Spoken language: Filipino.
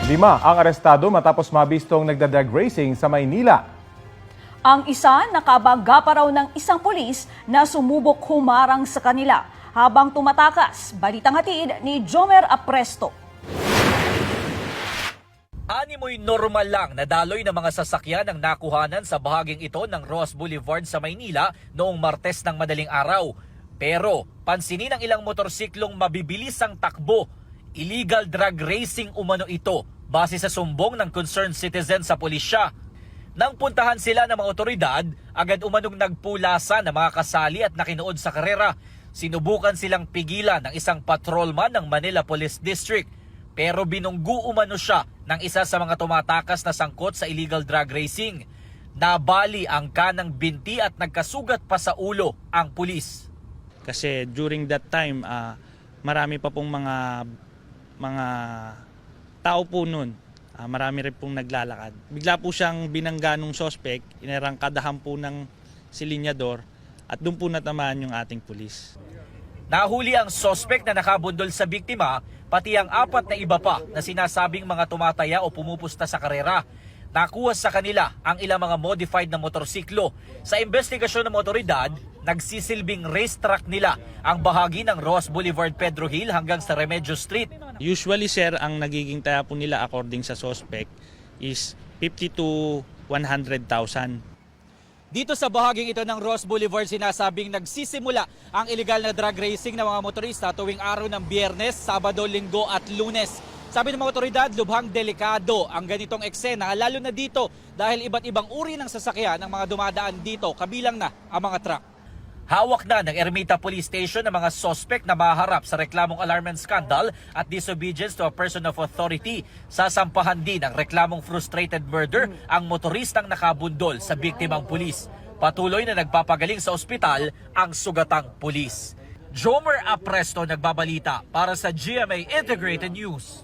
5 ang arestado matapos mabistong nagda-drag racing sa Maynila. Ang isa nakabangga pa raw ng isang pulis na sumubok humarang sa kanila habang tumatakas. Balitang hatid ni Jomer Apresto. Animoy normal lang na daloy ng mga sasakyan ang nakuhanan sa bahaging ito ng Ross Boulevard sa Maynila noong Martes ng madaling araw. Pero pansinin ng ilang motorsiklong mabibilis ang takbo. Illegal drag racing umano ito base sa sumbong ng concerned citizen sa pulisya. Nang puntahan sila ng mga otoridad, agad umanong nagpulasa ng mga kasali at nakinood sa karera. Sinubukan silang pigilan ng isang patrolman ng Manila Police District. Pero binunggu umano siya ng isa sa mga tumatakas na sangkot sa illegal drag racing. Nabali ang kanang binti at nagkasugat pa sa ulo ang pulis. Kasi during that time, marami pa pong mga tao po nun. Marami rin pong naglalakad. Bigla po siyang binangga ng suspect, inarangkadahan po ng silinyador at doon po natamaan yung ating pulis. Nahuli ang suspect na nakabundol sa biktima, pati ang 4 na iba pa na sinasabing mga tumataya o pumupusta sa karera. Nakuha sa kanila ang ilang mga modified na motorsiklo. Sa investigasyon ng otoridad, nagsisilbing racetrack nila ang bahagi ng Ross Boulevard Pedro Hill hanggang sa Remedios Street. Usually sir, ang nagiging taya po nila according sa suspect is 50 to 100,000. Dito sa bahaging ito ng Ross Boulevard, sinasabing nagsisimula ang illegal na drag racing ng mga motorista tuwing araw ng Biyernes, Sabado, Linggo at Lunes. Sabi ng mga otoridad, lubhang delikado ang ganitong eksena, lalo na dito dahil iba't ibang uri ng sasakyan ng mga dumadaan dito, kabilang na ang mga truck. Hawak na ng Ermita Police Station ang mga suspect na maharap sa reklamong alarm and scandal at disobedience to a person of authority. Sasampahan din ang reklamong frustrated murder ang motoristang nakabundol sa biktimang pulis. Patuloy na nagpapagaling sa ospital ang sugatang pulis. Jomer Apresto nagbabalita para sa GMA Integrated News.